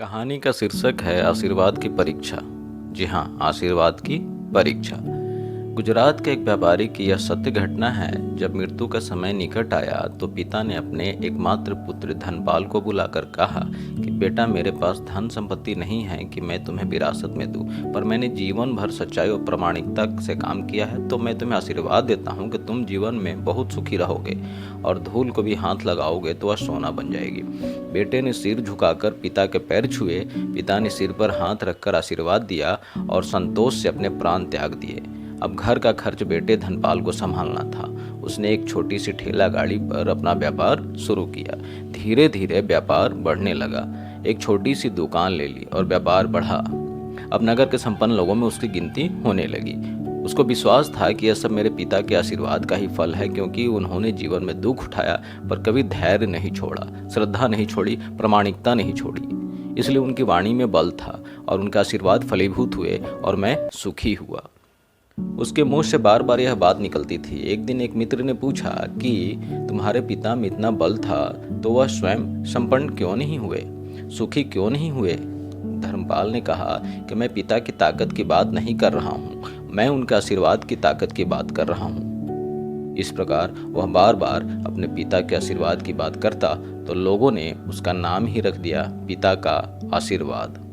कहानी का शीर्षक है आशीर्वाद की परीक्षा। जी हाँ, आशीर्वाद की परीक्षा। गुजरात के एक व्यापारी की यह सत्य घटना है। जब मृत्यु का समय निकट आया तो पिता ने अपने एकमात्र पुत्र धनपाल को बुलाकर कहा कि बेटा, मेरे पास धन संपत्ति नहीं है कि मैं तुम्हें विरासत में दूं, पर मैंने जीवन भर सच्चाई और प्रामाणिकता से काम किया है, तो मैं तुम्हें आशीर्वाद देता हूं कि तुम जीवन में बहुत सुखी रहोगे और धूल को भी हाथ लगाओगे तो वह सोना बन जाएगी। बेटे ने सिर झुकाकर पिता के पैर छुए। पिता ने सिर पर हाथ रखकर आशीर्वाद दिया और संतोष से अपने प्राण त्याग दिए। अब घर का खर्च बेटे धनपाल को संभालना था। उसने एक छोटी सी ठेला गाड़ी पर अपना व्यापार शुरू किया। धीरे धीरे व्यापार बढ़ने लगा। एक छोटी सी दुकान ले ली और व्यापार बढ़ा। अब नगर के संपन्न लोगों में उसकी गिनती होने लगी। उसको विश्वास था कि यह सब मेरे पिता के आशीर्वाद का ही फल है, क्योंकि उन्होंने जीवन में दुख उठाया पर कभी धैर्य नहीं छोड़ा, श्रद्धा नहीं छोड़ी, प्रामाणिकता नहीं छोड़ी। इसलिए उनकी वाणी में बल था और उनका आशीर्वाद फलीभूत हुए और मैं सुखी हुआ। उसके मुंह से बार बार यह बात निकलती थी। एक दिन एक मित्र ने पूछा कि तुम्हारे पिता में इतना बल था तो वह स्वयं संपन्न क्यों नहीं हुए, सुखी क्यों नहीं हुए? धर्मपाल ने कहा कि मैं पिता की ताकत की बात नहीं कर रहा हूँ, मैं उनके आशीर्वाद की ताकत की बात कर रहा हूँ। इस प्रकार वह बार बार अपने पिता के आशीर्वाद की बात करता तो लोगों ने उसका नाम ही रख दिया पिता का आशीर्वाद।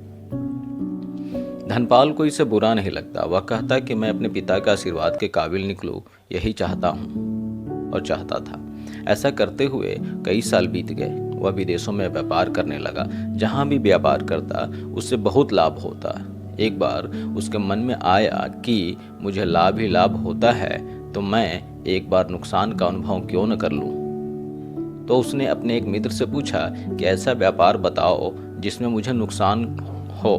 धनपाल को इसे बुरा नहीं लगता। वह कहता कि मैं अपने पिता के आशीर्वाद के काबिल निकलूं, यही चाहता हूं और चाहता था। ऐसा करते हुए कई साल बीत गए। वह विदेशों में व्यापार करने लगा। जहां भी व्यापार करता उससे बहुत लाभ होता। एक बार उसके मन में आया कि मुझे लाभ ही लाभ होता है तो मैं एक बार नुकसान का अनुभव क्यों न कर लूं। तो उसने अपने एक मित्र से पूछा कि ऐसा व्यापार बताओ जिसमें मुझे नुकसान हो।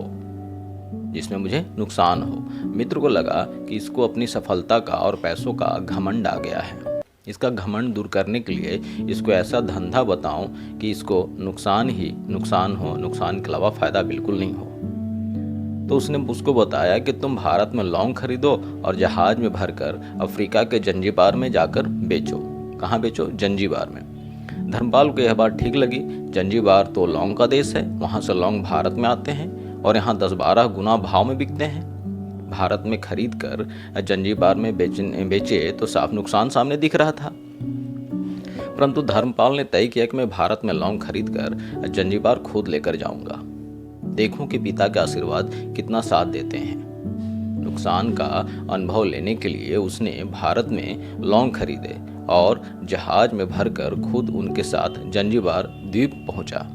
मित्र को लगा कि इसको अपनी सफलता का और पैसों का घमंड आ गया है। इसका घमंड दूर करने के लिए इसको ऐसा धंधा बताऊं कि इसको नुकसान ही नुकसान हो, नुकसान के अलावा फायदा बिल्कुल नहीं हो। तो उसने उसको बताया कि तुम भारत में लौंग खरीदो और जहाज में भरकर अफ्रीका के जंजीबार में जाकर बेचो। कहाँ बेचो? जंजीबार में। धर्मपाल को यह बात ठीक लगी। जंजीबार तो लौंग का देश है, वहां से लौंग भारत में आते हैं और यहाँ 10-12 गुना भाव में बिकते हैं। भारत में खरीद कर जंजीबार में बेचे तो साफ नुकसान सामने दिख रहा था। परंतु धर्मपाल ने तय किया कि मैं भारत में लौंग खरीद कर जंजीबार खुद लेकर जाऊंगा, देखूं कि पिता के आशीर्वाद कितना साथ देते हैं। नुकसान का अनुभव लेने के लिए उसने भारत में लौंग खरीदे और जहाज में भरकर खुद उनके साथ जंजीबार द्वीप पहुंचा।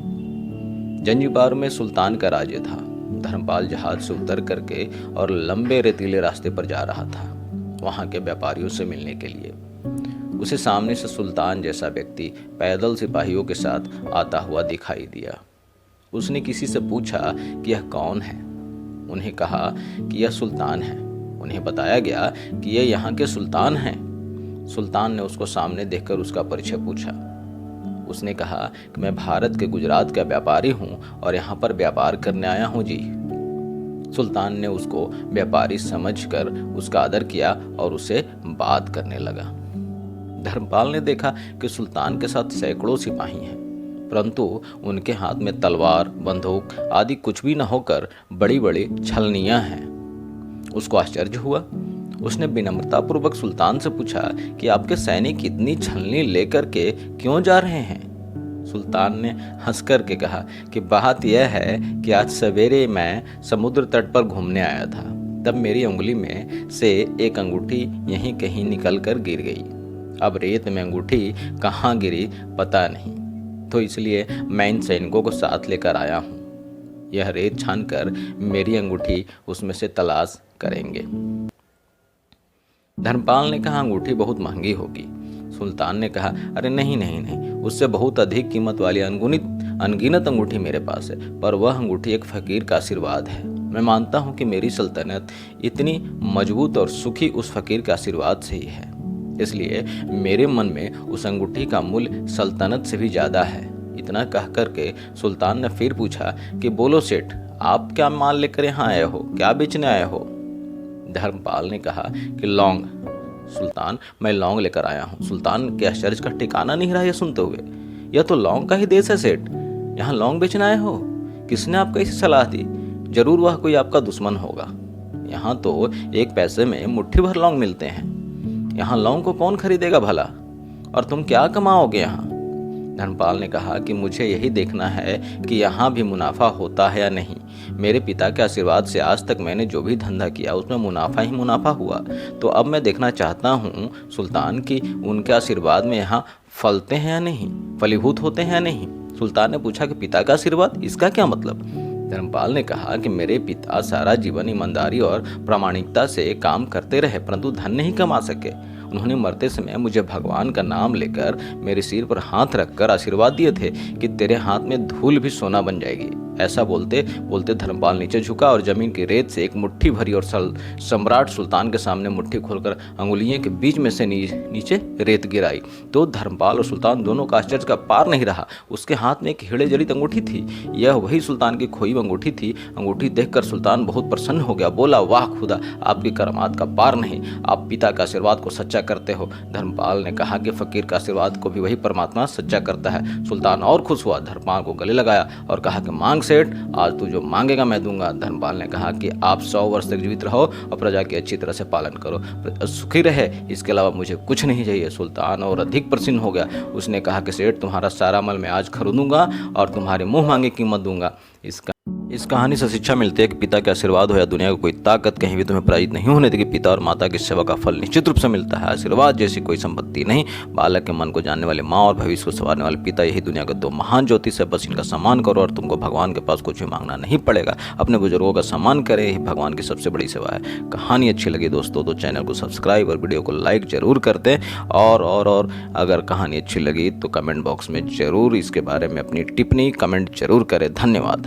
जंजीबार में सुल्तान का राज्य था। धर्मपाल जहाज से उतर करके और लंबे रेतीले रास्ते पर जा रहा था वहां के व्यापारियों से मिलने के लिए। उसे सामने से सुल्तान जैसा व्यक्ति पैदल सिपाहियों के साथ आता हुआ दिखाई दिया। उसने किसी से पूछा कि यह कौन है। उन्हें कहा कि यह सुल्तान है। उन्हें बताया गया कि यह यहाँ के सुल्तान हैं। सुल्तान ने उसको सामने देखकर उसका परिचय पूछा। उसने कहा कि मैं भारत के गुजरात का व्यापारी हूं और यहाँ पर व्यापार करने आया हूं जी। सुल्तान ने उसको व्यापारी समझकर उसका आदर किया और उससे बात करने लगा। धर्मपाल ने देखा कि सुल्तान के साथ सैकड़ों सिपाही हैं, परंतु उनके हाथ में तलवार, बंदूक आदि कुछ भी न होकर बड़ी बड़ी छलनियां हैं। उसको आश्चर्य हुआ। उसने विनम्रतापूर्वक सुल्तान से पूछा कि आपके सैनिक इतनी छलनी लेकर के क्यों जा रहे हैं? सुल्तान ने हंस कर के कहा कि बात यह है कि आज सवेरे मैं समुद्र तट पर घूमने आया था, तब मेरी उंगली में से एक अंगूठी यहीं कहीं निकल कर गिर गई। अब रेत में अंगूठी कहाँ गिरी पता नहीं, तो इसलिए मैं इन सैनिकों को साथ लेकर आया हूँ। यह रेत छानकर मेरी अंगूठी उसमें से तलाश करेंगे। धर्मपाल ने कहा अंगूठी बहुत महंगी होगी। सुल्तान ने कहा अरे नहीं नहीं नहीं, उससे बहुत अधिक कीमत वाली अनगिनत अंगूठी मेरे पास है, पर वह अंगूठी एक फकीर का आशीर्वाद है। मैं मानता हूँ कि मेरी सल्तनत इतनी मजबूत और सुखी उस फकीर के आशीर्वाद से ही है, इसलिए मेरे मन में उस अंगूठी का मूल्य सल्तनत से भी ज्यादा है। इतना कह करके सुल्तान ने फिर पूछा कि बोलो सेठ, आप क्या माल लेकर यहाँ आए हो, क्या बेचने आए हो? धर्मपाल ने कहा कि लौंग। सुल्तान, मैं लौंग लेकर आया हूँ। सुल्तान के आश्चर्य का ठिकाना नहीं रहा यह सुनते हुए। यह तो लौंग का ही देश है सेठ, यहाँ लौंग बेचने आए हो? किसने आपको ऐसी सलाह दी? जरूर वह कोई आपका दुश्मन होगा। यहाँ तो एक पैसे में मुट्ठी भर लौंग मिलते हैं। यहाँ लौंग को कौन खरीदेगा भला? और तुम क्या कमाओगे यहाँ? धर्मपाल ने कहा कि मुझे यही देखना है कि यहाँ भी मुनाफा होता है या नहीं। मेरे पिता के आशीर्वाद से आज तक मैंने जो भी धंधा किया उसमें मुनाफा ही मुनाफा हुआ। तो अब मैं देखना चाहता हूँ सुल्तान कि उनके आशीर्वाद में यहाँ फलते हैं या नहीं, फलीभूत होते हैं या नहीं। सुल्तान ने पूछा कि पिता का आशीर्वाद, इसका क्या मतलब? धर्मपाल ने कहा कि मेरे पिता सारा जीवन ईमानदारी और प्रामाणिकता से काम करते रहे परंतु धन नहीं कमा सके। उन्होंने मरते समय मुझे भगवान का नाम लेकर मेरे सिर पर हाथ रखकर आशीर्वाद दिए थे कि तेरे हाथ में धूल भी सोना बन जाएगी। ऐसा बोलते बोलते धर्मपाल नीचे झुका और जमीन की रेत से एक मुट्ठी भरी और सम्राट सुल्तान के सामने मुट्ठी खोलकर अंगुलियों के बीच में से नीचे रेत गिराई। तो धर्मपाल और सुल्तान दोनों का आश्चर्य का पार नहीं रहा। उसके हाथ में एक हीरे जड़ित अंगूठी थी। यह वही सुल्तान की खोई अंगूठी थी। अंगूठी देखकर सुल्तान बहुत प्रसन्न हो गया। बोला, वाह खुदा, आपकी करामात का पार नहीं, आप पिता का आशीर्वाद को सच्चा करते हो। धर्मपाल ने कहा कि फकीर का आशीर्वाद को भी वही परमात्मा सच्चा करता है। सुल्तान और खुश हुआ, धर्मपाल को गले लगाया और कहा कि मांग सेठ, आज तू जो मांगेगा मैं दूंगा। धर्मपाल ने कहा कि आप 100 वर्ष तक जीवित रहो और प्रजा की अच्छी तरह से पालन करो, सुखी रहे, इसके अलावा मुझे कुछ नहीं चाहिए। सुल्तान और अधिक प्रसन्न हो गया। उसने कहा कि सेठ, तुम्हारा सारा माल मैं आज खरीदूंगा और तुम्हारे मुंह मांगे कीमत दूंगा। इस कहानी से शिक्षा मिलती है कि पिता के आशीर्वाद हो या दुनिया की कोई ताकत कहीं भी तुम्हें पराजित नहीं होने देगी। पिता और माता की सेवा का फल निश्चित रूप से मिलता है। आशीर्वाद जैसी कोई संपत्ति नहीं। बालक के मन को जानने वाले माँ और भविष्य को संवारने वाले पिता, यही दुनिया के 2 महान ज्योतिष है। बस इनका सम्मान करो और तुमको भगवान के पास कुछ भी मांगना नहीं पड़ेगा। अपने बुजुर्गों का सम्मान करें, यही भगवान की सबसे बड़ी सेवा है। कहानी अच्छी लगी दोस्तों तो चैनल को सब्सक्राइब और वीडियो को लाइक जरूर कर दें। और अगर कहानी अच्छी लगी तो कमेंट बॉक्स में जरूर इसके बारे में अपनी टिप्पणी कमेंट जरूर करें। धन्यवाद।